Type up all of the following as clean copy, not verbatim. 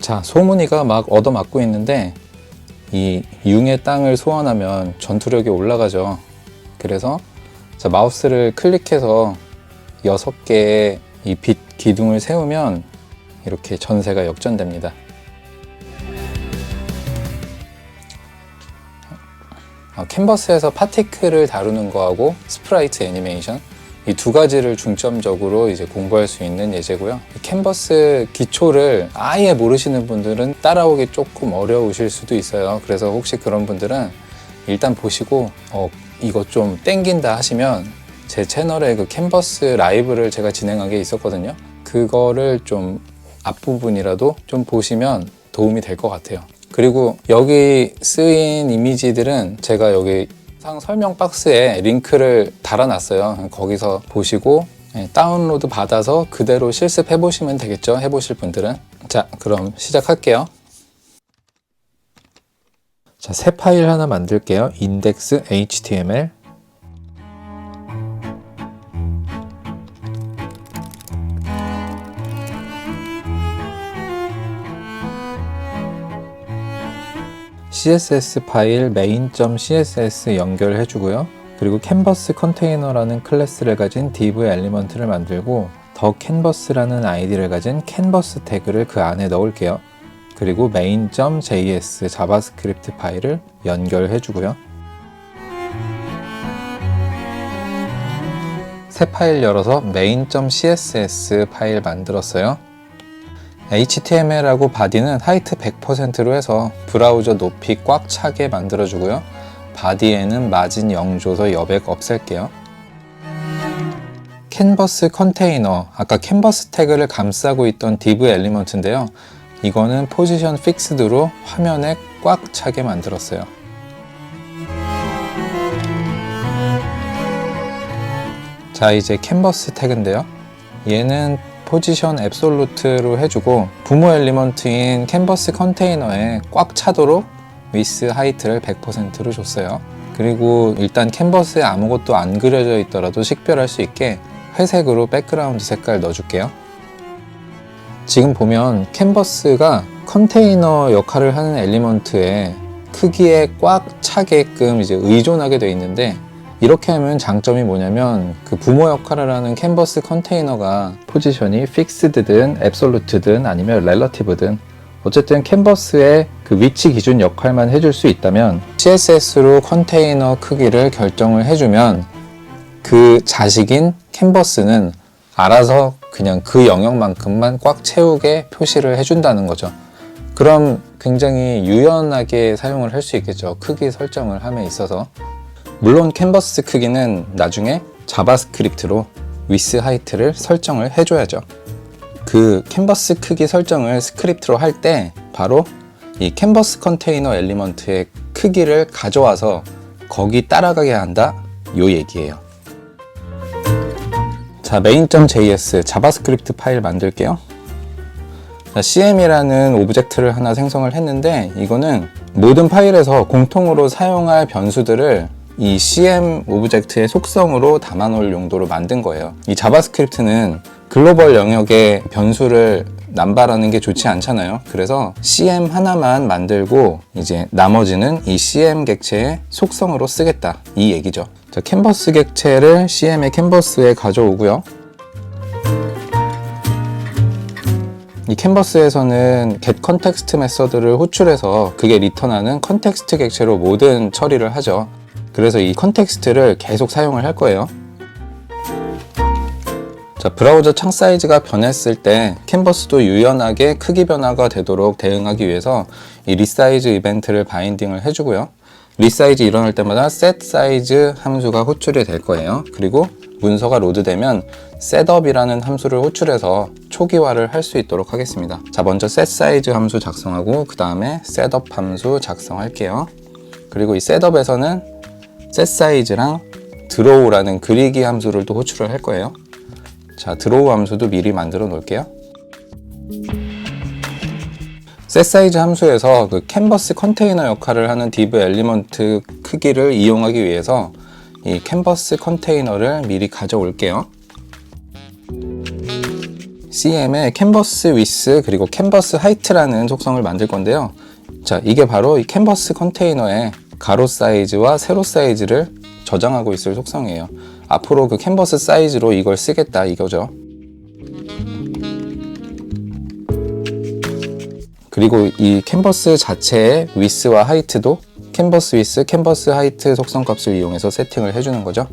자, 소문이가 막 얻어맞고 있는데 이 융의 땅을 소환하면 전투력이 올라가죠. 그래서 자, 마우스를 클릭해서 6개의 이 빛 기둥을 세우면 이렇게 전세가 역전됩니다. 캔버스에서 파티클을 다루는 거하고 스프라이트 애니메이션 이 두 가지를 중점적으로 이제 공부할 수 있는 예제고요. 캔버스 기초를 아예 모르시는 분들은 따라오기 조금 어려우실 수도 있어요. 그래서 혹시 그런 분들은 일단 보시고 이거 좀 땡긴다 하시면 제 채널에 그 캔버스 라이브를 제가 진행한 게 있었거든요. 그거를 좀 앞부분이라도 좀 보시면 도움이 될 것 같아요. 그리고 여기 쓰인 이미지들은 제가 여기 상 설명 박스에 링크를 달아놨어요. 거기서 보시고 다운로드 받아서 그대로 실습해 보시면 되겠죠. 해보실 분들은. 자, 그럼 시작할게요. 자, 새 파일 하나 만들게요. index html. css 파일 main.css 연결해 주고요. 그리고 캔버스 컨테이너라는 클래스를 가진 div 엘리먼트를 만들고 더 캔버스라는 아이디를 가진 캔버스 태그를 그 안에 넣을게요. 그리고 main.js 자바스크립트 파일을 연결해 주고요. 새 파일 열어서 main.css 파일 만들었어요. HTML하고 바디는 하이트 100%로 해서 브라우저 높이 꽉 차게 만들어주고요. 바디에는 마진 0 줘서 여백 없앨게요. 캔버스 컨테이너, 아까 캔버스 태그를 감싸고 있던 div 엘리먼트인데요. 이거는 포지션 픽스드로 화면에 꽉 차게 만들었어요. 자, 이제 캔버스 태그인데요. 얘는 포지션 앱솔루트로 해주고 부모 엘리먼트인 캔버스 컨테이너에 꽉 차도록 위스 하이트를 100%로 줬어요. 그리고 일단 캔버스에 아무것도 안 그려져 있더라도 식별할 수 있게 회색으로 백그라운드 색깔 넣어줄게요. 지금 보면 캔버스가 컨테이너 역할을 하는 엘리먼트의 크기에 꽉 차게끔 이제 의존하게 되어 있는데, 이렇게 하면 장점이 뭐냐면 그 부모 역할을 하는 캔버스 컨테이너가 포지션이 픽스드든 앱솔루트든 아니면 렐러티브든 어쨌든 캔버스의 그 위치 기준 역할만 해줄 수 있다면 CSS로 컨테이너 크기를 결정을 해주면 그 자식인 캔버스는 알아서 그냥 그 영역만큼만 꽉 채우게 표시를 해준다는 거죠. 그럼 굉장히 유연하게 사용을 할 수 있겠죠. 크기 설정을 함에 있어서. 물론 캔버스 크기는 나중에 자바스크립트로 위스 하이트를 설정을 해줘야죠. 그 캔버스 크기 설정을 스크립트로 할 때 바로 이 캔버스 컨테이너 엘리먼트의 크기를 가져와서 거기 따라가게 한다, 요 얘기예요. 자, main.js 자바스크립트 파일 만들게요. 자, cm이라는 오브젝트를 하나 생성을 했는데 이거는 모든 파일에서 공통으로 사용할 변수들을 이 cm 오브젝트의 속성으로 담아놓을 용도로 만든 거예요. 이 자바스크립트는 글로벌 영역의 변수를 남발하는 게 좋지 않잖아요. 그래서 cm 하나만 만들고 이제 나머지는 이 cm 객체의 속성으로 쓰겠다, 이 얘기죠. 자, 캔버스 객체를 cm의 캔버스에 가져오고요. 이 캔버스에서는 getContext 메서드를 호출해서 그게 리턴하는 컨텍스트 객체로 모든 처리를 하죠. 그래서 이 컨텍스트를 계속 사용을 할 거예요. 자, 브라우저 창 사이즈가 변했을 때 캔버스도 유연하게 크기 변화가 되도록 대응하기 위해서 이 리사이즈 이벤트를 바인딩을 해주고요. 리사이즈 일어날 때마다 setSize 함수가 호출이 될 거예요. 그리고 문서가 로드되면 setup이라는 함수를 호출해서 초기화를 할 수 있도록 하겠습니다. 자, 먼저 setSize 함수 작성하고 그 다음에 setup 함수 작성할게요. 그리고 이 setup에서는 setSize랑 draw라는 그리기 함수를 또 호출을 할 거예요. 자, draw 함수도 미리 만들어 놓을게요. setSize 함수에서 그 캔버스 컨테이너 역할을 하는 div 엘리먼트 크기를 이용하기 위해서 이 캔버스 컨테이너를 미리 가져올게요. CM의 캔버스 위스 그리고 캔버스 하이트라는 속성을 만들 건데요. 자, 이게 바로 이 캔버스 컨테이너의 가로 사이즈와 세로 사이즈를 저장하고 있을 속성이에요. 앞으로 그 캔버스 사이즈로 이걸 쓰겠다 이거죠. 그리고 이 캔버스 자체의 위스와 하이트도 캔버스 위스, 캔버스 하이트 속성 값을 이용해서 세팅을 해주는 거죠.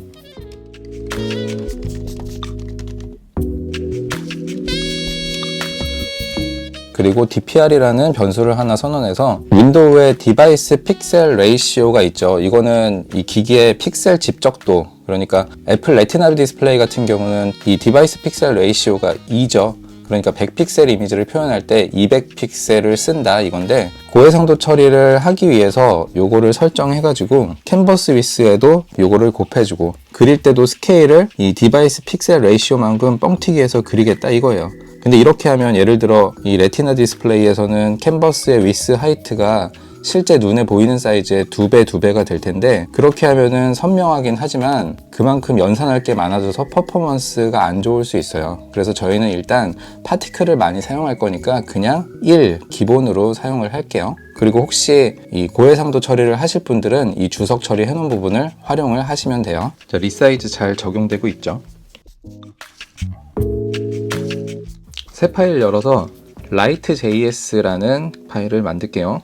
그리고 DPR이라는 변수를 하나 선언해서 윈도우의 디바이스 픽셀 레이시오가 있죠. 이거는 이 기기의 픽셀 집적도, 그러니까 애플 레티나 디스플레이 같은 경우는 이 디바이스 픽셀 레이시오가 2죠. 그러니까 100픽셀 이미지를 표현할 때 200픽셀을 쓴다 이건데, 고해상도 처리를 하기 위해서 요거를 설정해가지고 캔버스 위스에도 요거를 곱해주고, 그릴 때도 스케일을 이 디바이스 픽셀 레이시오만큼 뻥튀기해서 그리겠다 이거예요. 근데 이렇게 하면 예를 들어 이 레티나 디스플레이에서는 캔버스의 위스 하이트가 실제 눈에 보이는 사이즈의 2배가 될 텐데, 그렇게 하면은 선명하긴 하지만 그만큼 연산할 게 많아져서 퍼포먼스가 안 좋을 수 있어요. 그래서 저희는 일단 파티클을 많이 사용할 거니까 그냥 1 기본으로 사용을 할게요. 그리고 혹시 이 고해상도 처리를 하실 분들은 이 주석 처리 해놓은 부분을 활용을 하시면 돼요. 자, 리사이즈 잘 적용되고 있죠. 새 파일 열어서 light.js라는 파일을 만들게요.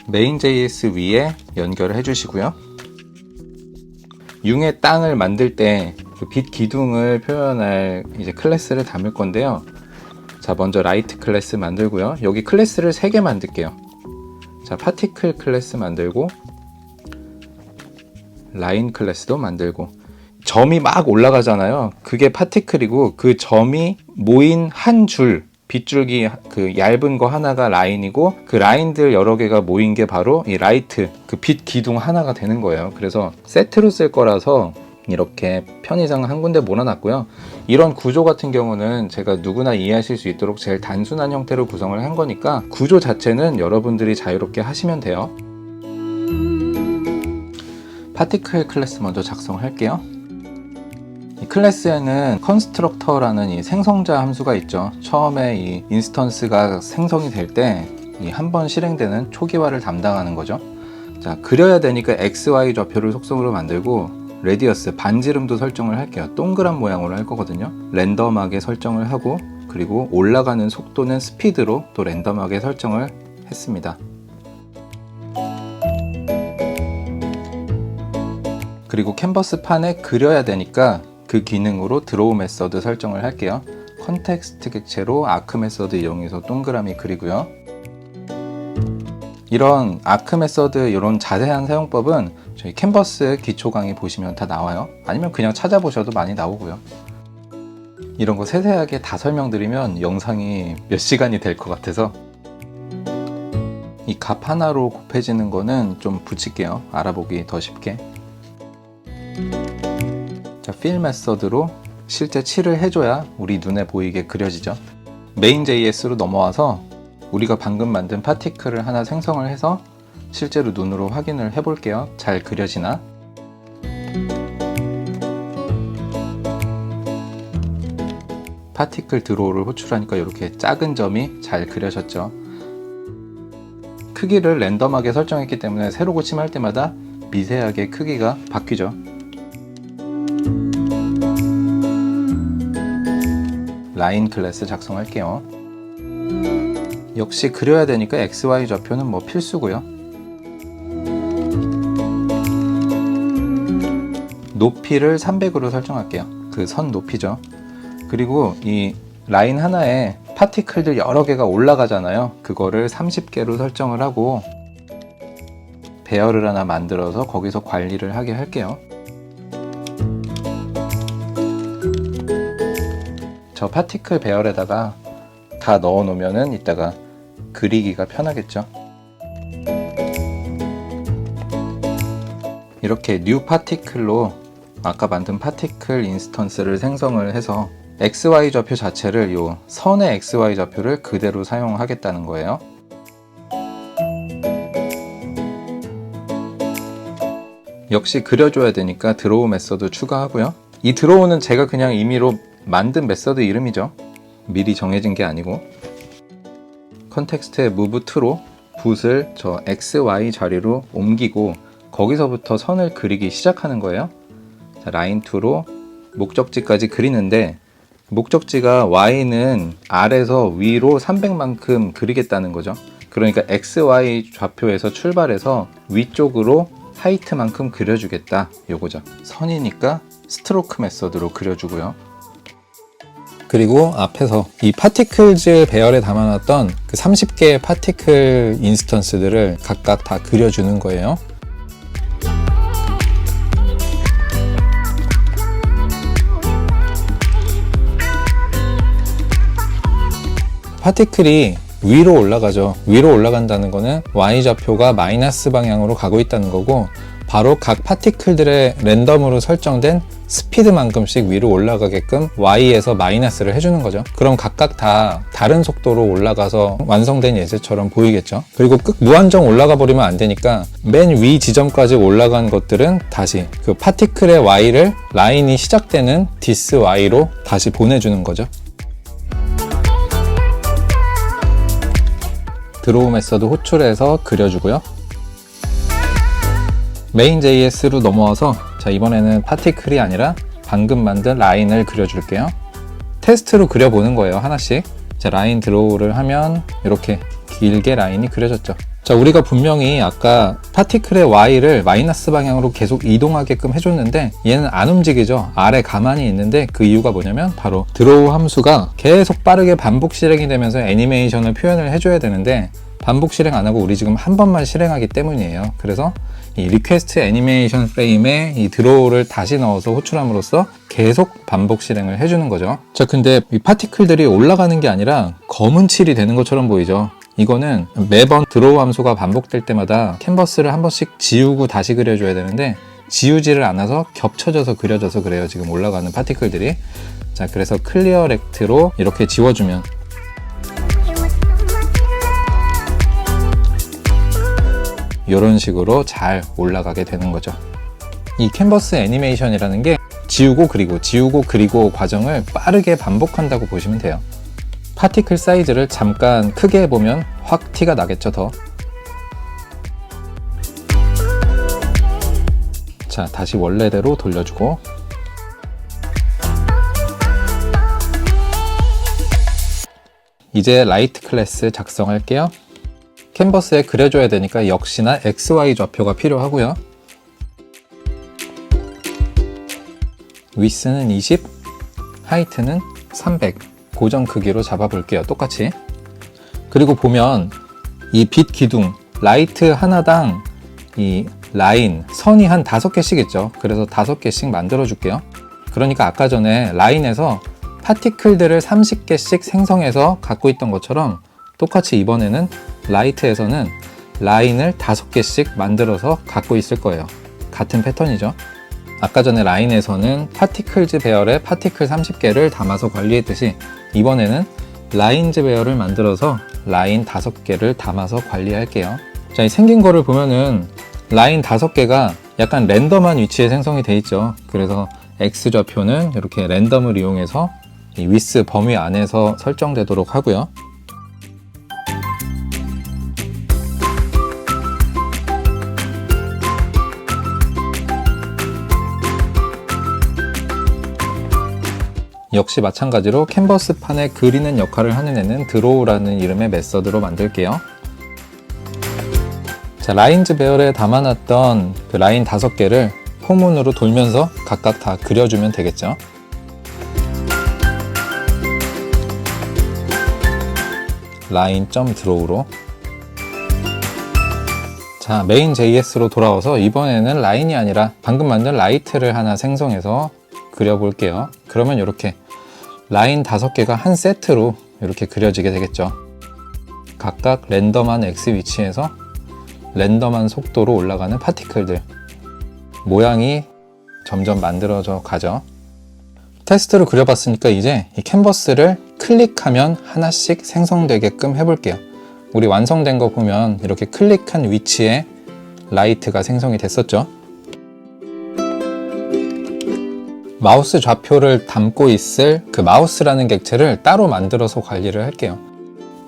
main.js 위에 연결을 해주시고요. 융의 땅을 만들 때 그 빛 기둥을 표현할 이제 클래스를 담을 건데요. 자, 먼저 light 클래스 만들고요. 여기 클래스를 3개 만들게요. 자, particle 클래스 만들고 line 클래스도 만들고, 점이 막 올라가잖아요. 그게 파티클이고, 그 점이 모인 한 줄, 빗줄기 그 얇은 거 하나가 라인이고, 그 라인들 여러 개가 모인 게 바로 이 라이트, 그 빛 기둥 하나가 되는 거예요. 그래서 세트로 쓸 거라서 이렇게 편의상 한 군데 몰아놨고요. 이런 구조 같은 경우는 제가 누구나 이해하실 수 있도록 제일 단순한 형태로 구성을 한 거니까 구조 자체는 여러분들이 자유롭게 하시면 돼요. 파티클 클래스 먼저 작성할게요. 이 클래스에는 constructor라는 이 생성자 함수가 있죠. 처음에 이 인스턴스가 생성이 될 때 이 한 번 실행되는 초기화를 담당하는 거죠. 자, 그려야 되니까 XY 좌표를 속성으로 만들고, 레디어스 반지름도 설정을 할게요. 동그란 모양으로 할 거거든요. 랜덤하게 설정을 하고, 그리고 올라가는 속도는 스피드로 또 랜덤하게 설정을 했습니다. 그리고 캔버스 판에 그려야 되니까 그 기능으로 드로우 메서드 설정을 할게요. 컨텍스트 객체로 아크 메서드 이용해서 동그라미 그리고요. 이런 아크 메서드, 이런 자세한 사용법은 저희 캔버스 기초 강의 보시면 다 나와요. 아니면 그냥 찾아보셔도 많이 나오고요. 이런 거 세세하게 다 설명드리면 영상이 몇 시간이 될 것 같아서 이 값 하나로 곱해지는 거는 좀 붙일게요. 알아보기 더 쉽게. 자, fill 메서드로 실제 칠을 해줘야 우리 눈에 보이게 그려지죠. main.js로 넘어와서 우리가 방금 만든 파티클을 하나 생성을 해서 실제로 눈으로 확인을 해볼게요. 잘 그려지나? 파티클 드로우를 호출하니까 이렇게 작은 점이 잘 그려졌죠. 크기를 랜덤하게 설정했기 때문에 새로 고침할 때마다 미세하게 크기가 바뀌죠. 라인 클래스 작성할게요. 역시 그려야 되니까 XY 좌표는 뭐 필수고요. 높이를 300으로 설정할게요. 그 선 높이죠. 그리고 이 라인 하나에 파티클들 여러 개가 올라가잖아요. 그거를 30개로 설정을 하고 배열을 하나 만들어서 거기서 관리를 하게 할게요. 저 파티클 배열에다가 다 넣어 놓으면은 이따가 그리기가 편하겠죠. 이렇게 new 파티클로 아까 만든 파티클 인스턴스를 생성을 해서 XY 좌표 자체를 요 선의 XY 좌표를 그대로 사용하겠다는 거예요. 역시 그려줘야 되니까 드로우 메서드 추가하고요. 이 드로우는 제가 그냥 임의로 만든 메서드 이름이죠. 미리 정해진 게 아니고. 컨텍스트의 move to로 붓을 저 XY 자리로 옮기고 거기서부터 선을 그리기 시작하는 거예요. 자, 라인 2로 목적지까지 그리는데 목적지가 Y는 아래에서 위로 300만큼 그리겠다는 거죠. 그러니까 XY 좌표에서 출발해서 위쪽으로 하이트만큼 그려주겠다 요거죠. 선이니까 스트로크 메서드로 그려주고요. 그리고 앞에서 이 파티클즈 배열에 담아놨던 그 30개의 파티클 인스턴스들을 각각 다 그려주는 거예요. 파티클이 위로 올라가죠. 위로 올라간다는 거는 Y좌표가 마이너스 방향으로 가고 있다는 거고, 바로 각 파티클들의 랜덤으로 설정된 스피드만큼씩 위로 올라가게끔 Y에서 마이너스를 해주는 거죠. 그럼 각각 다 다른 속도로 올라가서 완성된 예제처럼 보이겠죠. 그리고 무한정 올라가 버리면 안 되니까 맨 위 지점까지 올라간 것들은 다시 그 파티클의 Y를 라인이 시작되는 디스 Y로 다시 보내주는 거죠. 드로우 메서드 호출해서 그려주고요. 메인.js로 넘어와서 자, 이번에는 파티클이 아니라 방금 만든 라인을 그려줄게요. 테스트로 그려보는 거예요, 하나씩. 자, 라인 드로우를 하면 이렇게 길게 라인이 그려졌죠. 자, 우리가 분명히 아까 파티클의 Y를 마이너스 방향으로 계속 이동하게끔 해줬는데 얘는 안 움직이죠. 아래 가만히 있는데 그 이유가 뭐냐면 바로 드로우 함수가 계속 빠르게 반복 실행이 되면서 애니메이션을 표현을 해줘야 되는데 반복 실행 안 하고 우리 지금 한 번만 실행하기 때문이에요. 그래서 이 리퀘스트 애니메이션 프레임에 이 드로우를 다시 넣어서 호출함으로써 계속 반복 실행을 해주는 거죠. 자, 근데 이 파티클들이 올라가는 게 아니라 검은 칠이 되는 것처럼 보이죠. 이거는 매번 드로우 함수가 반복될 때마다 캔버스를 한 번씩 지우고 다시 그려줘야 되는데 지우지를 않아서 겹쳐져서 그려져서 그래요. 지금 올라가는 파티클들이. 자, 그래서 클리어 렉트로 이렇게 지워주면 이런 식으로 잘 올라가게 되는 거죠. 이 캔버스 애니메이션이라는 게 지우고 그리고 과정을 빠르게 반복한다고 보시면 돼요. 파티클 사이즈를 잠깐 크게 해보면 확 티가 나겠죠, 더. 자, 다시 원래대로 돌려주고 이제 라이트 클래스 작성할게요. 캔버스에 그려줘야 되니까 역시나 XY 좌표가 필요하고요. 위스는 20, 하이트는 300 고정 크기로 잡아볼게요. 똑같이. 그리고 보면 이 빛 기둥 라이트 하나당 이 라인 선이 한 5개씩 있죠. 그래서 5개씩 만들어 줄게요. 그러니까 아까 전에 라인에서 파티클들을 30개씩 생성해서 갖고 있던 것처럼 똑같이 이번에는 라이트에서는 라인을 5개씩 만들어서 갖고 있을 거예요. 같은 패턴이죠. 아까 전에 라인에서는 파티클즈 배열에 파티클 30개를 담아서 관리했듯이 이번에는 라인즈 배열을 만들어서 라인 5개를 담아서 관리할게요. 자, 이 생긴 거를 보면은 라인 5개가 약간 랜덤한 위치에 생성이 돼 있죠. 그래서 X좌표는 이렇게 랜덤을 이용해서 이 위스 범위 안에서 설정되도록 하고요. 역시 마찬가지로 캔버스판에 그리는 역할을 하는 애는 드로우라는 이름의 메서드로 만들게요. 자, 라인즈 배열에 담아놨던 그 라인 5개를 포문으로 돌면서 각각 다 그려주면 되겠죠. 라인 점 드로우로. 자, 메인.js로 돌아와서 이번에는 라인이 아니라 방금 만든 라이트를 하나 생성해서 그려볼게요. 그러면 이렇게 라인 5개가 한 세트로 이렇게 그려지게 되겠죠. 각각 랜덤한 X 위치에서 랜덤한 속도로 올라가는 파티클들 모양이 점점 만들어져 가죠. 테스트로 그려봤으니까 이제 이 캔버스를 클릭하면 하나씩 생성되게끔 해볼게요. 우리 완성된 거 보면 이렇게 클릭한 위치에 라이트가 생성이 됐었죠. 마우스 좌표를 담고 있을 그 마우스라는 객체를 따로 만들어서 관리를 할게요.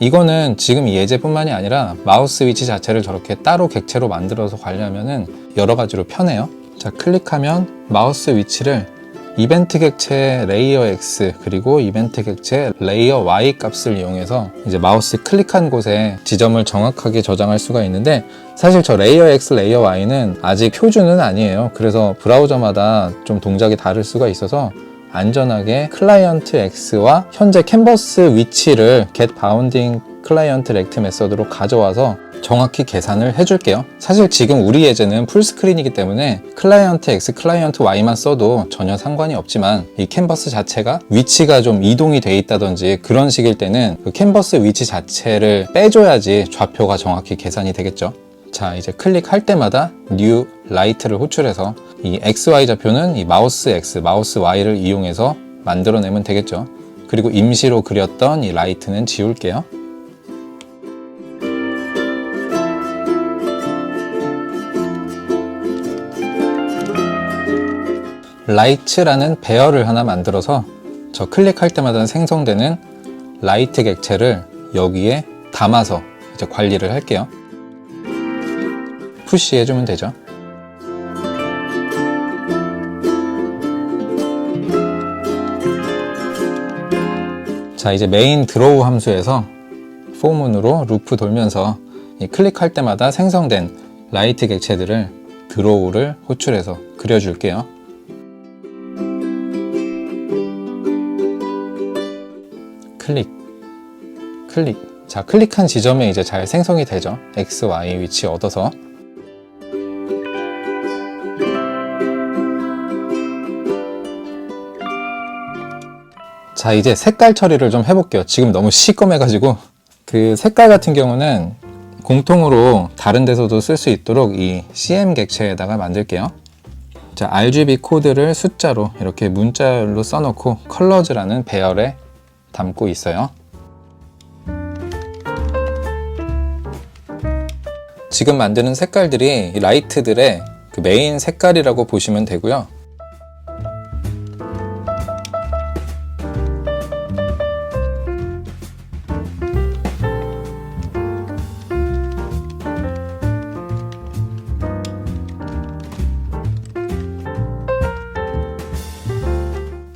이거는 지금 이 예제뿐만이 아니라 마우스 위치 자체를 저렇게 따로 객체로 만들어서 관리하면은 여러 가지로 편해요. 자, 클릭하면 마우스 위치를 이벤트 객체 레이어 X 그리고 이벤트 객체 레이어 Y 값을 이용해서 이제 마우스 클릭한 곳에 지점을 정확하게 저장할 수가 있는데, 사실 저 레이어 X, 레이어 Y는 아직 표준은 아니에요. 그래서 브라우저마다 좀 동작이 다를 수가 있어서 안전하게 클라이언트 X와 현재 캔버스 위치를 get bounding 클라이언트 렉트 메서드로 가져와서 정확히 계산을 해줄게요. 사실 지금 우리 예제는 풀스크린이기 때문에 클라이언트 X, 클라이언트 Y만 써도 전혀 상관이 없지만, 이 캔버스 자체가 위치가 좀 이동이 돼 있다든지 그런 식일 때는 그 캔버스 위치 자체를 빼줘야지 좌표가 정확히 계산이 되겠죠. 자, 이제 클릭할 때마다 new light를 호출해서 이 XY 좌표는 이 마우스 X, 마우스 Y를 이용해서 만들어내면 되겠죠. 그리고 임시로 그렸던 이 라이트는 지울게요. 라이트라는 배열을 하나 만들어서 저 클릭할 때마다 생성되는 라이트 객체를 여기에 담아서 이제 관리를 할게요. 푸시 해주면 되죠. 자, 이제 메인 드로우 함수에서 포문으로 루프 돌면서 이 클릭할 때마다 생성된 라이트 객체들을 드로우를 호출해서 그려줄게요. 클릭, 클릭. 자, 클릭한 지점에 이제 잘 생성이 되죠. X, Y 위치 얻어서. 자, 이제 색깔 처리를 좀 해볼게요. 지금 너무 시꺼매가지고. 그 색깔 같은 경우는 공통으로 다른 데서도 쓸 수 있도록 이 CM 객체에다가 만들게요. 자, RGB 코드를 숫자로 이렇게 문자열로 써놓고 컬러즈라는 배열에 담고 있어요. 지금 만드는 색깔들이 이 라이트들의 그 메인 색깔이라고 보시면 되고요.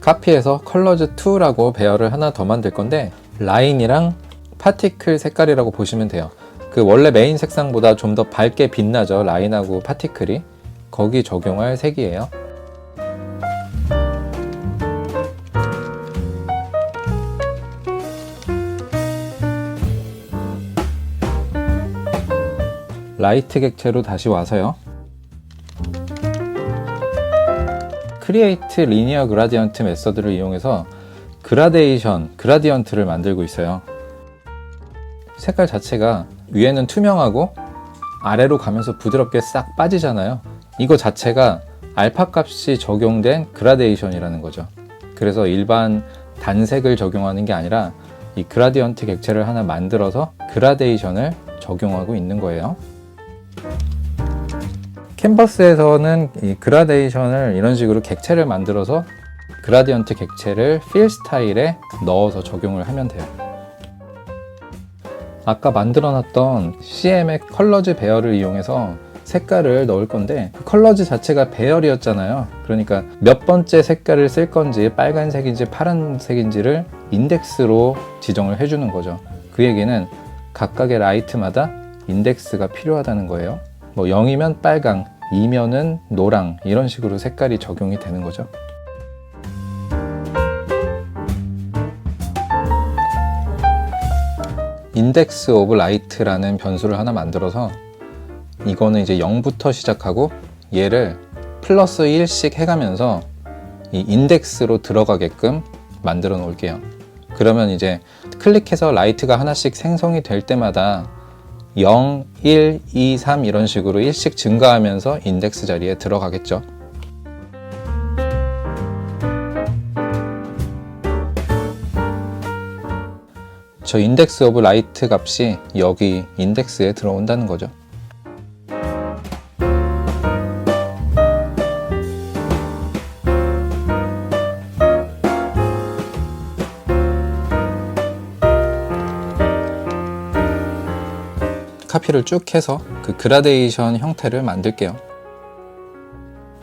카피해서 컬러즈2라고 배열을 하나 더 만들 건데, 라인이랑 파티클 색깔이라고 보시면 돼요. 그 원래 메인 색상보다 좀 더 밝게 빛나죠. 라인하고 파티클이. 거기 적용할 색이에요. 라이트 객체로 다시 와서요. 크리에이트 리니어 그라디언트 메서드를 이용해서 그라디언트를 만들고 있어요. 색깔 자체가 위에는 투명하고 아래로 가면서 부드럽게 싹 빠지잖아요. 이거 자체가 알파 값이 적용된 그라데이션이라는 거죠. 그래서 일반 단색을 적용하는 게 아니라 이 그라디언트 객체를 하나 만들어서 그라데이션을 적용하고 있는 거예요. 캔버스에서는 이 그라데이션을 이런 식으로 객체를 만들어서 그라디언트 객체를 필 스타일에 넣어서 적용을 하면 돼요. 아까 만들어놨던 CM의 컬러즈 배열을 이용해서 색깔을 넣을 건데, 그 컬러즈 자체가 배열이었잖아요. 그러니까 몇 번째 색깔을 쓸 건지 빨간색인지 파란색인지를 인덱스로 지정을 해주는 거죠. 그 얘기는 각각의 라이트마다 인덱스가 필요하다는 거예요. 뭐 0이면 빨강, 2면은 노랑, 이런 식으로 색깔이 적용이 되는 거죠. 인덱스 오브 라이트라는 변수를 하나 만들어서 이거는 이제 0부터 시작하고 얘를 플러스 1씩 해가면서 이 인덱스로 들어가게끔 만들어 놓을게요. 그러면 이제 클릭해서 라이트가 하나씩 생성이 될 때마다 0, 1, 2, 3 이런 식으로 1씩 증가하면서 인덱스 자리에 들어가겠죠. 저 인덱스 오브 라이트 값이 여기 인덱스에 들어온다는 거죠. 커피를 쭉 해서 그 그라데이션 형태를 만들게요.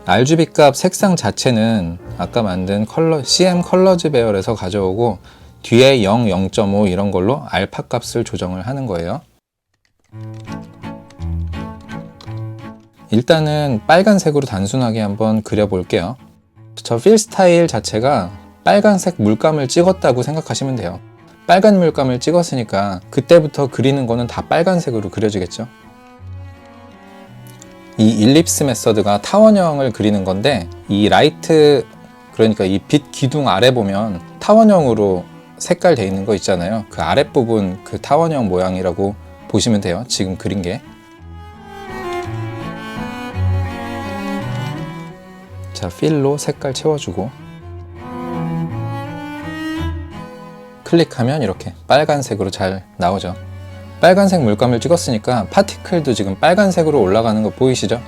RGB 값 색상 자체는 아까 만든 CM 컬러즈 배열에서 가져오고 뒤에 0, 0.5 이런 걸로 알파 값을 조정을 하는 거예요. 일단은 빨간색으로 단순하게 한번 그려볼게요. 저 필 스타일 자체가 빨간색 물감을 찍었다고 생각하시면 돼요. 빨간 물감을 찍었으니까 그때부터 그리는 거는 다 빨간색으로 그려지겠죠. 이 일립스 메서드가 타원형을 그리는 건데, 이 라이트, 그러니까 이 빛 기둥 아래 보면 타원형으로 색깔 돼 있는 거 있잖아요. 그 아랫부분 그 타원형 모양이라고 보시면 돼요. 지금 그린 게. 자, 필로 색깔 채워주고 클릭하면 이렇게 빨간색으로 잘 나오죠. 빨간색 물감을 찍었으니까 파티클도 지금 빨간색으로 올라가는 거 보이시죠?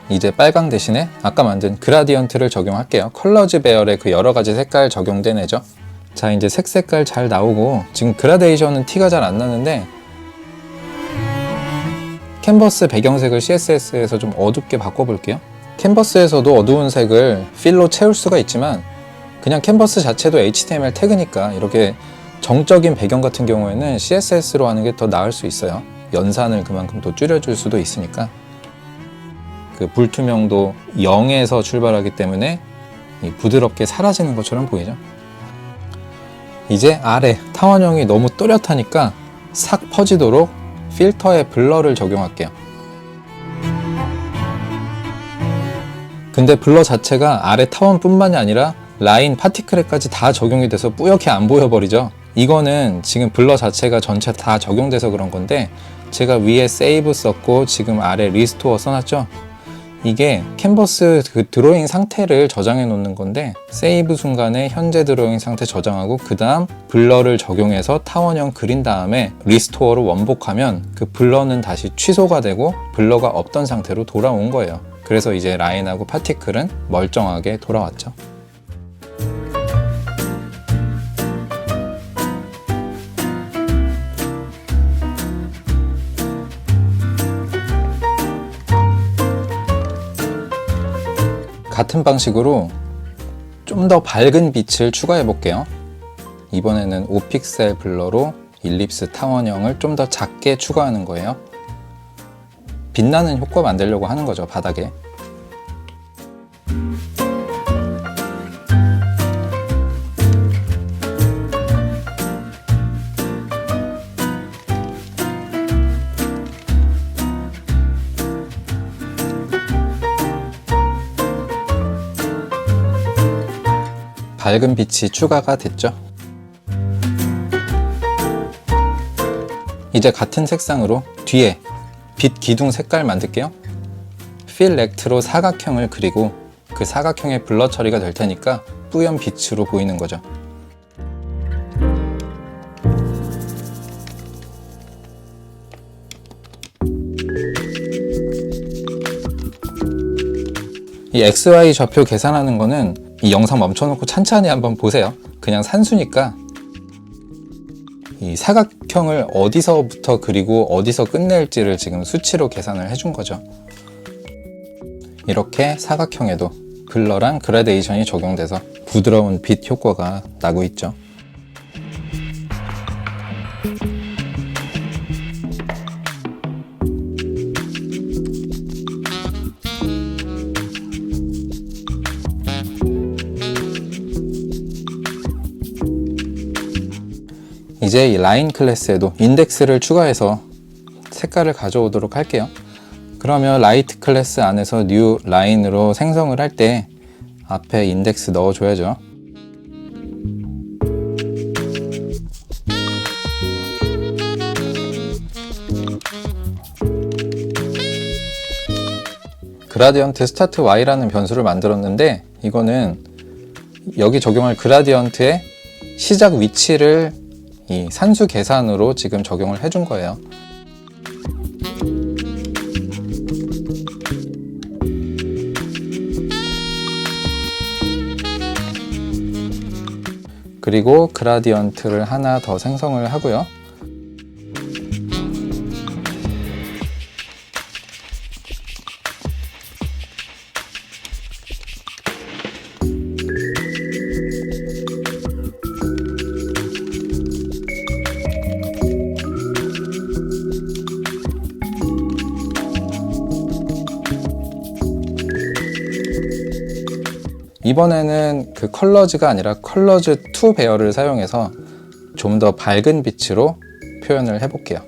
이제 빨강 대신에 아까 만든 그라디언트를 적용할게요. 컬러즈 배열에 그 여러가지 색깔 적용된 애죠. 자, 이제 색깔 잘 나오고, 지금 그라데이션은 티가 잘 안 나는데 캔버스 배경색을 CSS에서 좀 어둡게 바꿔볼게요. 캔버스에서도 어두운 색을 필로 채울 수가 있지만 그냥 캔버스 자체도 HTML 태그니까 이렇게 정적인 배경 같은 경우에는 CSS로 하는 게 더 나을 수 있어요. 연산을 그만큼 또 줄여줄 수도 있으니까. 그 불투명도 0에서 출발하기 때문에 부드럽게 사라지는 것처럼 보이죠. 이제 아래 타원형이 너무 또렷하니까 싹 퍼지도록 필터에 블러를 적용할게요. 근데 블러 자체가 아래 타원뿐만이 아니라 라인 파티클에까지 다 적용이 돼서 뿌옇게 안 보여버리죠. 이거는 지금 블러 자체가 전체 다 적용돼서 그런 건데, 제가 위에 세이브 썼고 지금 아래 리스토어 써놨죠. 이게 캔버스 그 드로잉 상태를 저장해 놓는 건데, 세이브 순간에 현재 드로잉 상태 저장하고 그 다음 블러를 적용해서 타원형 그린 다음에 리스토어로 원복하면 그 블러는 다시 취소가 되고 블러가 없던 상태로 돌아온 거예요. 그래서 이제 라인하고 파티클은 멀쩡하게 돌아왔죠. 같은 방식으로 좀 더 밝은 빛을 추가해 볼게요. 이번에는 5픽셀 블러로 일립스 타원형을 좀 더 작게 추가하는 거예요. 빛나는 효과 만들려고 하는 거죠, 바닥에. 밝은 빛이 추가가 됐죠. 이제 같은 색상으로 뒤에 빛 기둥 색깔 만들게요. 필 렉트로 사각형을 그리고 그 사각형의 블러 처리가 될 테니까 뿌연 빛으로 보이는 거죠. 이 XY 좌표 계산하는 거는 이 영상 멈춰놓고 찬찬히 한번 보세요. 그냥 산수니까 이 사각형을 어디서부터 그리고 어디서 끝낼지를 지금 수치로 계산을 해준 거죠. 이렇게 사각형에도 블러랑 그라데이션이 적용돼서 부드러운 빛 효과가 나고 있죠. 이제 이 라인 클래스에도 인덱스를 추가해서 색깔을 가져오도록 할게요. 그러면 라이트 클래스 안에서 뉴 라인으로 생성을 할 때 앞에 인덱스 넣어줘야죠. 그라디언트 스타트 Y라는 변수를 만들었는데, 이거는 여기 적용할 그라디언트의 시작 위치를 이 산수 계산으로 지금 적용을 해준 거예요. 그리고 그라디언트를 하나 더 생성을 하고요. 이번에는 그 컬러즈가 아니라 컬러즈 2 베어를 사용해서 좀 더 밝은 빛으로 표현을 해볼게요.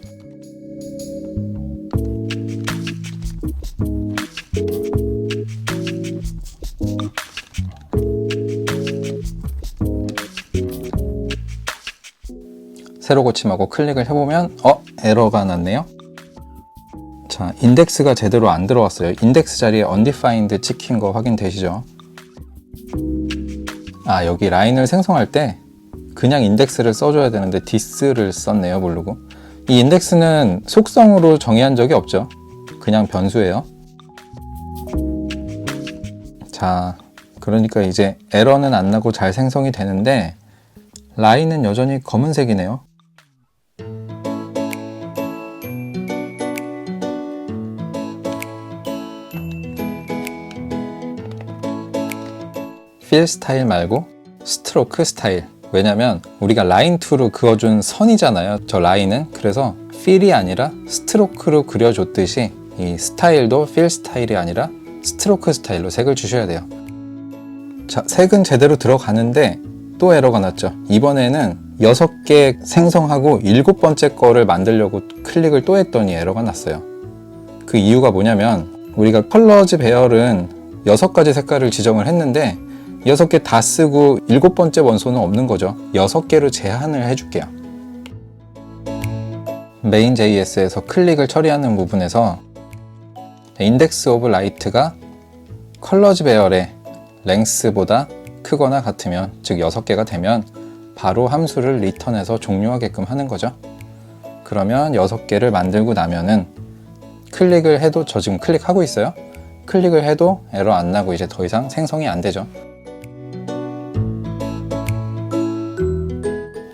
새로 고침하고 클릭을 해보면 에러가 났네요. 자, 인덱스가 제대로 안 들어왔어요. 인덱스 자리에 undefined 찍힌 거 확인되시죠? 여기 라인을 생성할 때 그냥 인덱스를 써줘야 되는데 this를 썼네요, 모르고. 이 인덱스는 속성으로 정의한 적이 없죠. 그냥 변수예요. 자, 그러니까 이제 에러는 안 나고 잘 생성이 되는데 라인은 여전히 검은색이네요. 필 스타일 말고 스트로크 스타일. 왜냐면 우리가 라인 2로 그어준 선이잖아요, 저 라인은. 그래서 필이 아니라 스트로크로 그려줬듯이 이 스타일도 필 스타일이 아니라 스트로크 스타일로 색을 주셔야 돼요. 자, 색은 제대로 들어가는데 또 에러가 났죠. 이번에는 6개 생성하고 7번째 거를 만들려고 클릭을 또 했더니 에러가 났어요. 그 이유가 뭐냐면 우리가 컬러즈 배열은 6가지 색깔을 지정을 했는데 6개 다 쓰고 7번째 원소는 없는 거죠. 6개로 제한을 해줄게요. main.js에서 클릭을 처리하는 부분에서 index of light가 컬러즈 배열의 length보다 크거나 같으면, 즉 6개가 되면 바로 함수를 리턴해서 종료하게끔 하는 거죠. 그러면 6개를 만들고 나면은 클릭을 해도, 저 지금 클릭하고 있어요. 클릭을 해도 에러 안 나고 이제 더 이상 생성이 안 되죠.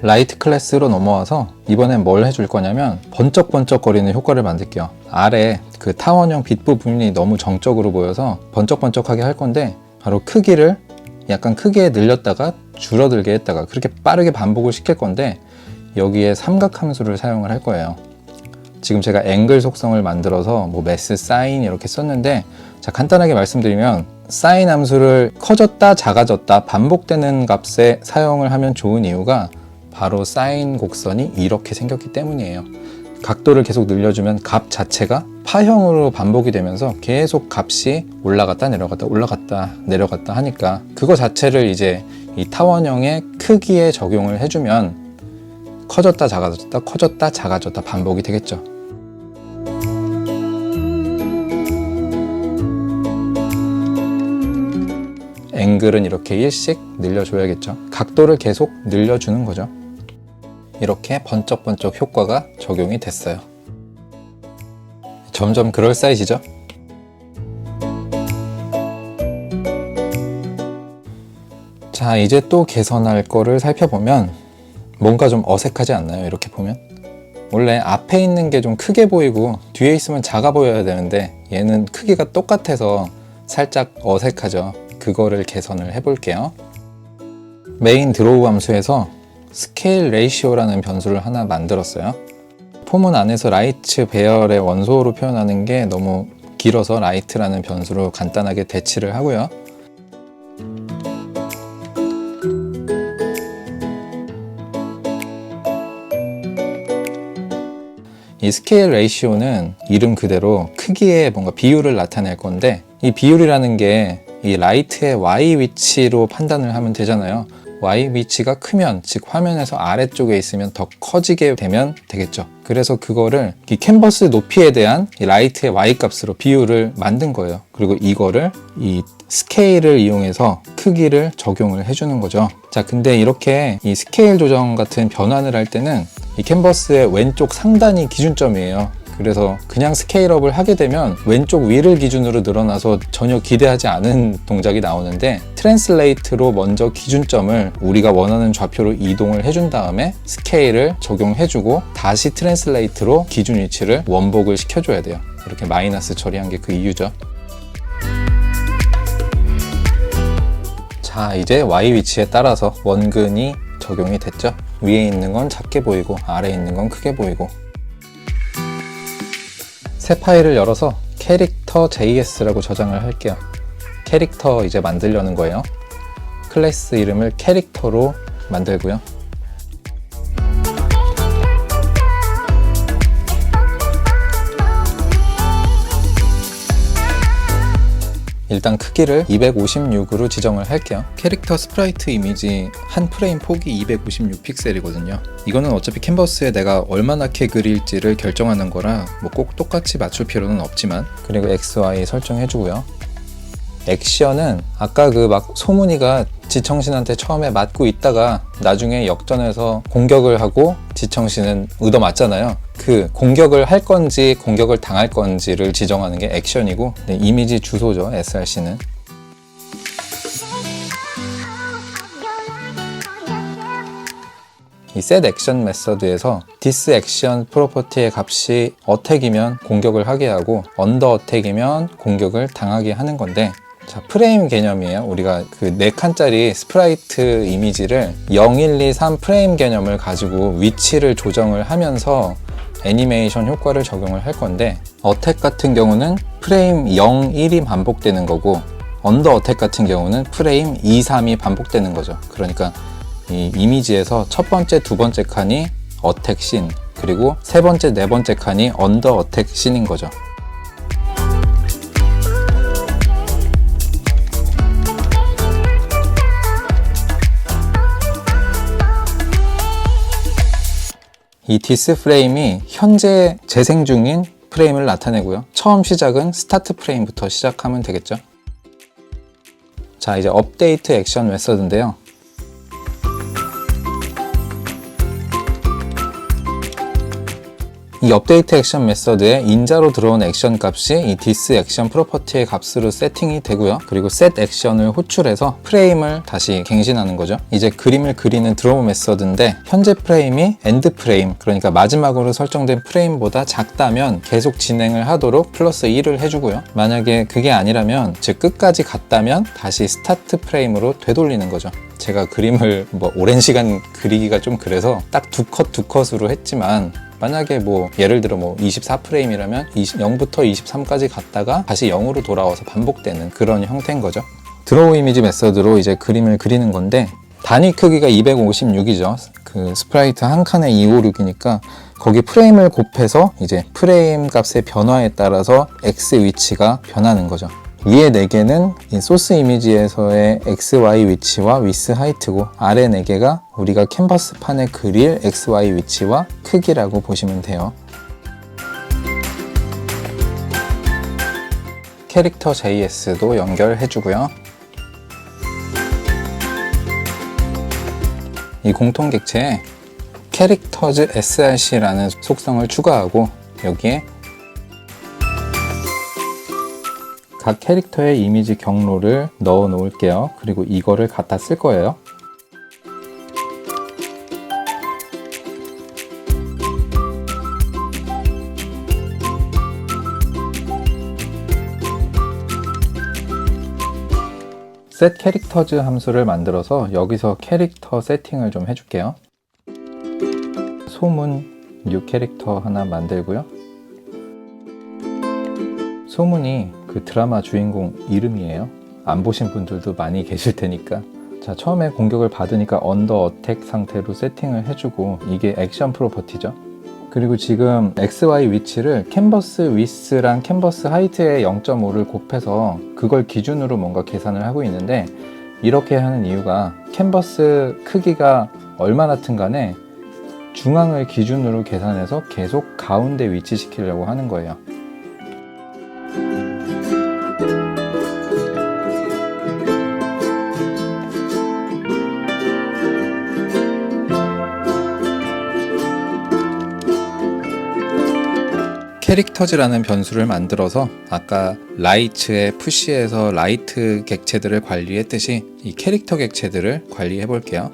라이트 클래스로 넘어와서 이번엔 뭘 해줄 거냐면 번쩍번쩍거리는 효과를 만들게요. 아래 그 타원형 빛 부분이 너무 정적으로 보여서 번쩍번쩍하게 할 건데, 바로 크기를 약간 크게 늘렸다가 줄어들게 했다가 그렇게 빠르게 반복을 시킬 건데, 여기에 삼각 함수를 사용을 할 거예요. 지금 제가 앵글 속성을 만들어서 뭐 매스 사인 이렇게 썼는데, 자, 간단하게 말씀드리면 사인 함수를 커졌다 작아졌다 반복되는 값에 사용을 하면 좋은 이유가 바로 사인 곡선이 이렇게 생겼기 때문이에요. 각도를 계속 늘려주면 값 자체가 파형으로 반복이 되면서 계속 값이 올라갔다 내려갔다 올라갔다 내려갔다 하니까 그거 자체를 이제 이 타원형의 크기에 적용을 해주면 커졌다 작아졌다 커졌다 작아졌다 반복이 되겠죠. 앵글은 이렇게 1씩 늘려줘야겠죠. 각도를 계속 늘려주는 거죠. 이렇게 번쩍번쩍 효과가 적용이 됐어요. 점점 그럴싸해지죠? 자, 이제 또 개선할 거를 살펴보면 뭔가 좀 어색하지 않나요? 이렇게 보면 원래 앞에 있는 게 좀 크게 보이고 뒤에 있으면 작아 보여야 되는데 얘는 크기가 똑같아서 살짝 어색하죠. 그거를 개선을 해볼게요. 메인 드로우 함수에서 스케일 레이시오라는 변수를 하나 만들었어요. 포문 안에서 라이트 배열의 원소로 표현하는 게 너무 길어서 라이트라는 변수로 간단하게 대치를 하고요. 이 스케일 레이시오는 이름 그대로 크기의 뭔가 비율을 나타낼 건데, 이 비율이라는 게 이 라이트의 Y 위치로 판단을 하면 되잖아요. Y 위치가 크면, 즉 화면에서 아래쪽에 있으면 더 커지게 되면 되겠죠. 그래서 그거를 이 캔버스 높이에 대한 이 라이트의 Y 값으로 비율을 만든 거예요. 그리고 이거를 이 스케일을 이용해서 크기를 적용을 해주는 거죠. 자, 근데 이렇게 이 스케일 조정 같은 변환을 할 때는 이 캔버스의 왼쪽 상단이 기준점이에요. 그래서 그냥 스케일업을 하게 되면 왼쪽 위를 기준으로 늘어나서 전혀 기대하지 않은 동작이 나오는데, 트랜슬레이트로 먼저 기준점을 우리가 원하는 좌표로 이동을 해준 다음에 스케일을 적용해주고 다시 트랜슬레이트로 기준 위치를 원복을 시켜줘야 돼요. 이렇게 마이너스 처리한 게 그 이유죠. 자, 이제 Y 위치에 따라서 원근이 적용이 됐죠. 위에 있는 건 작게 보이고 아래에 있는 건 크게 보이고. 새 파일을 열어서 캐릭터.js라고 저장을 할게요. 캐릭터 이제 만들려는 거예요. 클래스 이름을 캐릭터로 만들고요. 일단 크기를 256으로 지정을 할게요. 캐릭터 스프라이트 이미지 한 프레임 폭이 256픽셀이거든요. 이거는 어차피 캔버스에 내가 얼마나 게 그릴지를 결정하는 거라 뭐 꼭 똑같이 맞출 필요는 없지만, 그리고 XY 설정해주고요. 액션은 아까 그 막 소문이가 지청신한테 처음에 맞고 있다가 나중에 역전해서 공격을 하고 지청신은 얻어맞잖아요. 그 공격을 할 건지 공격을 당할 건지를 지정하는 게 액션이고, 네, 이미지 주소죠. SRC는. 이 set action 메서드에서 this action 프로퍼티의 값이 어택이면 공격을 하게 하고 언더 어택이면 공격을 당하게 하는 건데, 자, 프레임 개념이에요. 우리가 그 4칸짜리 스프라이트 이미지를 0, 1, 2, 3 프레임 개념을 가지고 위치를 조정을 하면서 애니메이션 효과를 적용을 할 건데, 어택 같은 경우는 프레임 0, 1이 반복되는 거고, 언더 어택 같은 경우는 프레임 2, 3이 반복되는 거죠. 그러니까 이 이미지에서 첫 번째, 두 번째 칸이 어택 씬, 그리고 세 번째, 네 번째 칸이 언더 어택 씬인 거죠. 이 디스 프레임이 현재 재생 중인 프레임을 나타내고요. 처음 시작은 스타트 프레임부터 시작하면 되겠죠. 자, 이제 업데이트 액션 메서드인데요. 이 업데이트 액션 메서드에 인자로 들어온 액션 값이 이 디스 액션 프로퍼티의 값으로 세팅이 되고요. 그리고 set 액션을 호출해서 프레임을 다시 갱신하는 거죠. 이제 그림을 그리는 드로우 메서드인데, 현재 프레임이 엔드 프레임, 그러니까 마지막으로 설정된 프레임보다 작다면 계속 진행을 하도록 플러스 1을 해주고요. 만약에 그게 아니라면, 즉 끝까지 갔다면 다시 스타트 프레임으로 되돌리는 거죠. 제가 그림을 뭐 오랜 시간 그리기가 좀 그래서 딱 두 컷으로 했지만, 만약에 뭐 예를 들어 뭐 24프레임이라면 0부터 23까지 갔다가 다시 0으로 돌아와서 반복되는 그런 형태인 거죠. 드로우 이미지 메서드로 이제 그림을 그리는 건데, 단위 크기가 256이죠. 그 스프라이트 한 칸에 256이니까 거기 프레임을 곱해서 이제 프레임 값의 변화에 따라서 X 위치가 변하는 거죠. 위에 4개는 이 소스 이미지에서의 XY 위치와 위스 하이트고, 아래 4개가 우리가 캔버스판에 그릴 XY 위치와 크기라고 보시면 돼요. 캐릭터 JS도 연결해주고요. 이 공통 객체에 캐릭터즈 SRC라는 속성을 추가하고, 여기에 각 캐릭터의 이미지 경로를 넣어 놓을게요. 그리고 이거를 갖다 쓸 거예요. set characters 함수를 만들어서 여기서 캐릭터 세팅을 좀 해줄게요. 소문 new 캐릭터 하나 만들고요. 소문이 그 드라마 주인공 이름이에요. 안 보신 분들도 많이 계실 테니까. 자, 처음에 공격을 받으니까 언더 어택 상태로 세팅을 해주고, 이게 액션 프로퍼티죠. 그리고 지금 XY 위치를 캔버스 위스랑 캔버스 하이트의 0.5를 곱해서 그걸 기준으로 뭔가 계산을 하고 있는데, 이렇게 하는 이유가 캔버스 크기가 얼마나 튼 간에 중앙을 기준으로 계산해서 계속 가운데 위치시키려고 하는 거예요. 캐릭터즈라는 변수를 만들어서 아까 라이츠의 푸시에서 라이트 객체들을 관리했듯이 이 캐릭터 객체들을 관리해 볼게요.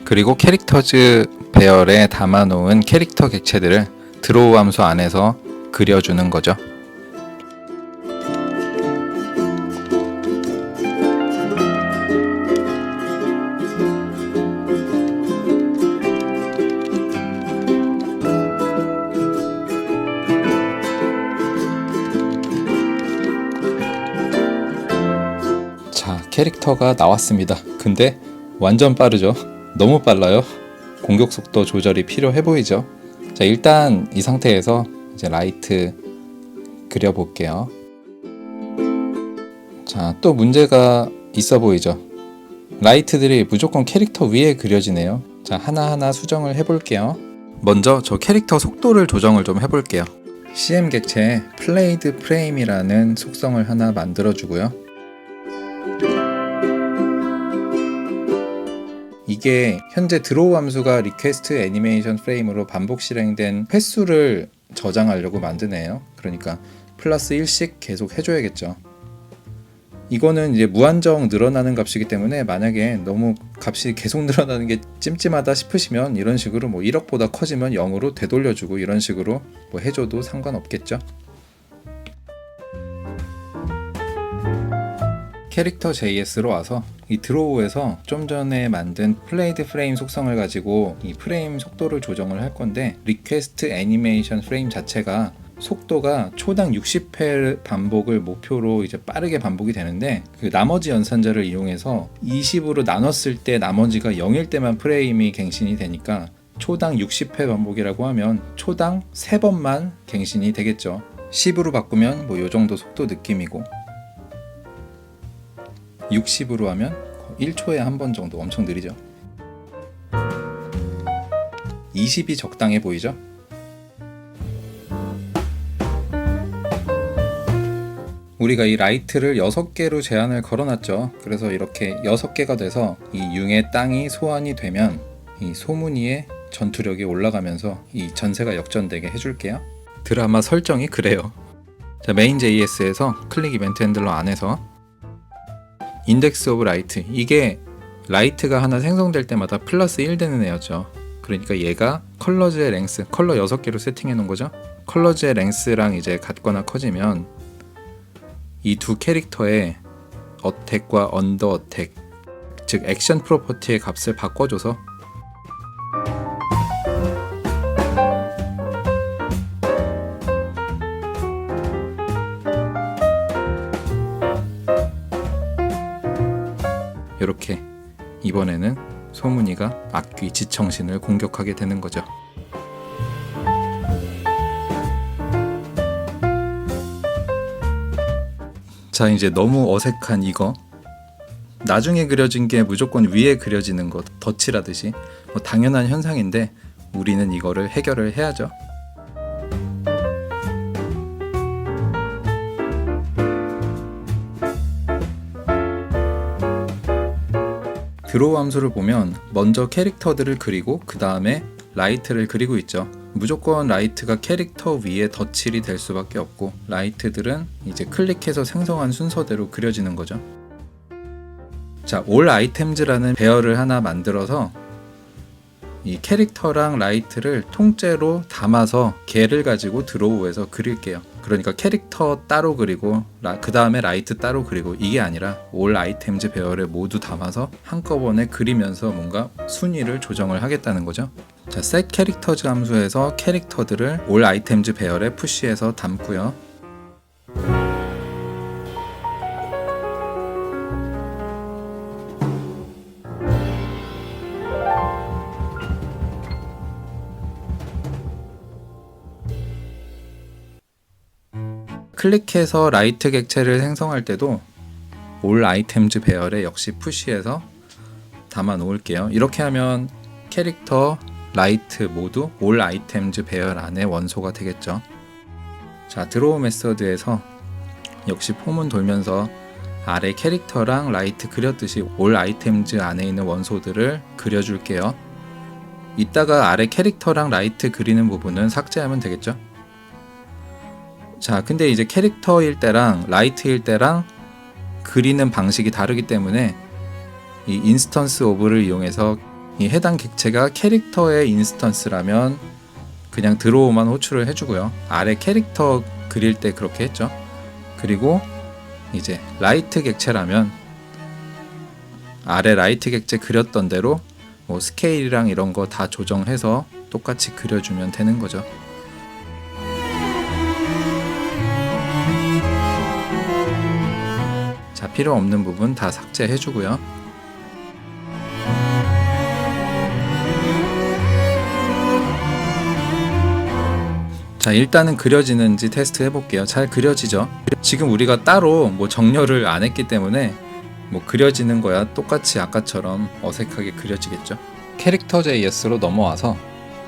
그리고 캐릭터즈 배열에 담아놓은 캐릭터 객체들을 드로우 함수 안에서 그려주는 거죠. 자, 캐릭터가 나왔습니다. 근데 완전 빠르죠? 너무 빨라요. 공격 속도 조절이 필요해 보이죠? 자, 일단 이 상태에서 이제 라이트 그려볼게요. 자, 또 문제가 있어 보이죠? 라이트들이 무조건 캐릭터 위에 그려지네요. 자, 하나하나 수정을 해볼게요. 먼저 저 캐릭터 속도를 조정을 좀 해볼게요. CM 객체에 플레이드 프레임이라는 속성을 하나 만들어주고요. 이게 현재 드로우 함수가 리퀘스트 애니메이션 프레임으로 반복 실행된 횟수를 저장하려고 만드네요. 그러니까 플러스 1씩 계속 해줘야겠죠. 이거는 이제 무한정 늘어나는 값이기 때문에 만약에 너무 값이 계속 늘어나는 게 찜찜하다 싶으시면 이런 식으로 뭐 1억보다 커지면 0으로 되돌려주고 이런 식으로 뭐 해줘도 상관없겠죠. 캐릭터 JS로 와서 이 드로우에서 좀 전에 만든 플레이드 프레임 속성을 가지고 이 프레임 속도를 조정을 할 건데, 리퀘스트 애니메이션 프레임 자체가 속도가 초당 60회 반복을 목표로 이제 빠르게 반복이 되는데, 그 나머지 연산자를 이용해서 20으로 나눴을 때 나머지가 0일 때만 프레임이 갱신이 되니까 초당 60회 반복이라고 하면 초당 3번만 갱신이 되겠죠. 10으로 바꾸면 뭐 요 정도 속도 느낌이고, 60으로 하면 1초에 한 번 정도, 엄청 느리죠. 20이 적당해 보이죠? 우리가 이 라이트를 6개로 제한을 걸어놨죠. 그래서 이렇게 6개가 돼서 이 융의 땅이 소환이 되면 이 소문이의 전투력이 올라가면서 이 전세가 역전되게 해줄게요. 드라마 설정이 그래요. 자, 메인 JS에서 클릭 이벤트 핸들러 안에서 인덱스 오브 라이트, 이게 라이트가 하나 생성될 때마다 플러스 1 되는 애였죠. 그러니까 얘가 컬러즈의 랭스, 컬러 6개로 세팅해 놓은 거죠. 컬러즈의 랭스랑 이제 같거나 커지면 이 두 캐릭터의 어택과 언더 어택, 즉 액션 프로퍼티의 값을 바꿔줘서 이렇게 이번에는 소문이가 악귀 지청신을 공격하게 되는 거죠. 자, 이제 너무 어색한 이거, 나중에 그려진 게 무조건 위에 그려지는 거, 덧칠하듯이 뭐 당연한 현상인데 우리는 이거를 해결을 해야죠. 드로우 함수를 보면 먼저 캐릭터들을 그리고 그 다음에 라이트를 그리고 있죠. 무조건 라이트가 캐릭터 위에 덧칠이 될 수밖에 없고, 라이트들은 이제 클릭해서 생성한 순서대로 그려지는 거죠. 자, all items라는 배열을 하나 만들어서 이 캐릭터랑 라이트를 통째로 담아서 걔를 가지고 드로우에서 그릴게요. 그러니까 캐릭터 따로 그리고 그 다음에 라이트 따로 그리고, 이게 아니라 all items 배열을 모두 담아서 한꺼번에 그리면서 뭔가 순위를 조정을 하겠다는 거죠. 자, set characters 함수에서 캐릭터들을 all items 배열에 푸시해서 담고요. 클릭해서 라이트 객체를 생성할 때도 all items 배열에 역시 푸시해서 담아 놓을게요. 이렇게 하면 캐릭터, 라이트 모두 all items 배열 안에 원소가 되겠죠. 자, 드로우 메서드에서 역시 폼은 돌면서 아래 캐릭터랑 라이트 그렸듯이 all items 안에 있는 원소들을 그려줄게요. 이따가 아래 캐릭터랑 라이트 그리는 부분은 삭제하면 되겠죠. 자, 근데 이제 캐릭터일 때랑 라이트일 때랑 그리는 방식이 다르기 때문에 이 인스턴스 오브를 이용해서 이 해당 객체가 캐릭터의 인스턴스라면 그냥 드로우만 호출을 해주고요. 아래 캐릭터 그릴 때 그렇게 했죠. 그리고 이제 라이트 객체라면 아래 라이트 객체 그렸던 대로 뭐 스케일이랑 이런 거 다 조정해서 똑같이 그려주면 되는 거죠. 자, 자, 필요 없는 부분 다 삭제해 주고요. 자, 일단은 그려지는지 테스트 해볼게요. 잘 그려지죠? 지금 우리가 따로 뭐 정렬을 안 했기 때문에 뭐 그려지는 거야 똑같이 아까처럼 어색하게 그려지겠죠. 캐릭터 JS로 넘어와서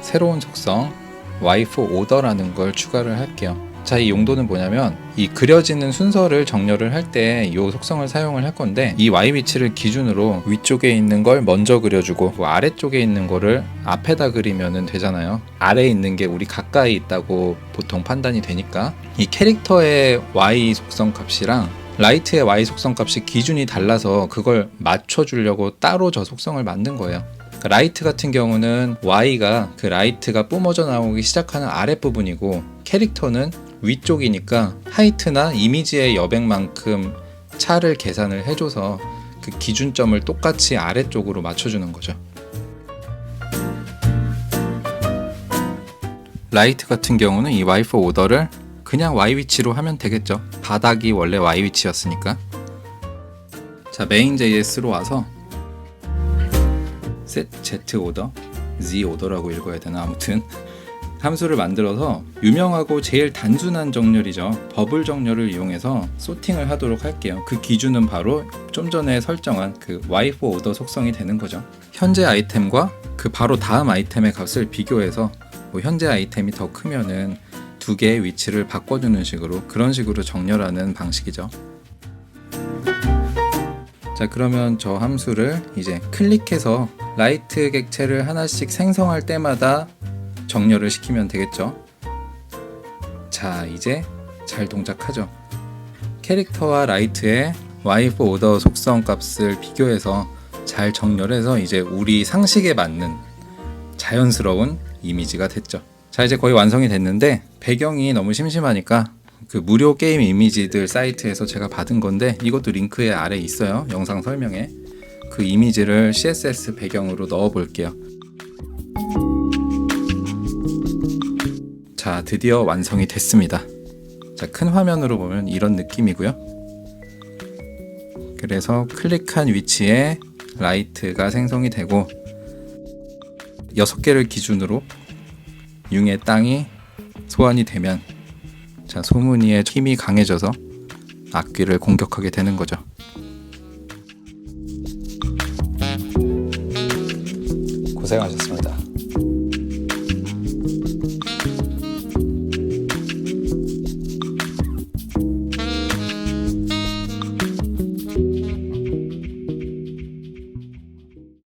새로운 속성 와이프 오더라는 걸 추가를 할게요. 자, 이 용도는 뭐냐면 이 그려지는 순서를 정렬을 할 때 이 속성을 사용을 할 건데, 이 Y 위치를 기준으로 위쪽에 있는 걸 먼저 그려주고 아래쪽에 있는 거를 앞에다 그리면 되잖아요. 아래에 있는 게 우리 가까이 있다고 보통 판단이 되니까 이 캐릭터의 Y 속성 값이랑 라이트의 Y 속성 값이 기준이 달라서 그걸 맞춰주려고 따로 저 속성을 만든 거예요. 라이트 같은 경우는 Y가 그 라이트가 뿜어져 나오기 시작하는 아랫부분이고, 캐릭터는 위쪽이니까 하이트나 이미지의 여백만큼 차를 계산을 해줘서 그 기준점을 똑같이 아래쪽으로 맞춰주는 거죠. 라이트 같은 경우는 이 와이프 오더를 그냥 Y 위치로 하면 되겠죠. 바닥이 원래 Y 위치였으니까. 자, 메인 JS로 와서 set Z 오더, Z 오더라고 읽어야 되나, 아무튼 함수를 만들어서 유명하고 제일 단순한 정렬이죠. 버블 정렬을 이용해서 소팅을 하도록 할게요. 그 기준은 바로 좀 전에 설정한 그 와이프 오더 속성이 되는 거죠. 현재 아이템과 그 바로 다음 아이템의 값을 비교해서 뭐 현재 아이템이 더 크면은 두 개의 위치를 바꿔주는 식으로, 그런 식으로 정렬하는 방식이죠. 자, 그러면 저 함수를 이제 클릭해서 라이트 객체를 하나씩 생성할 때마다 정렬을 시키면 되겠죠. 자, 이제 잘 동작하죠. 캐릭터와 라이트의 와이프 오더 속성 값을 비교해서 잘 정렬해서 이제 우리 상식에 맞는 자연스러운 이미지가 됐죠. 자, 이제 거의 완성이 됐는데 배경이 너무 심심하니까 그 무료 게임 이미지들 사이트에서 제가 받은 건데, 이것도 링크에 아래 있어요. 영상 설명에. 그 이미지를 CSS 배경으로 넣어 볼게요. 자, 드디어 완성이 됐습니다. 자, 큰 화면으로 보면 이런 느낌이고요. 그래서 클릭한 위치에 라이트가 생성이 되고 6개를 기준으로 융의 땅이 소환이 되면, 자, 소문이의 힘이 강해져서 악귀를 공격하게 되는 거죠. 고생하셨습니다.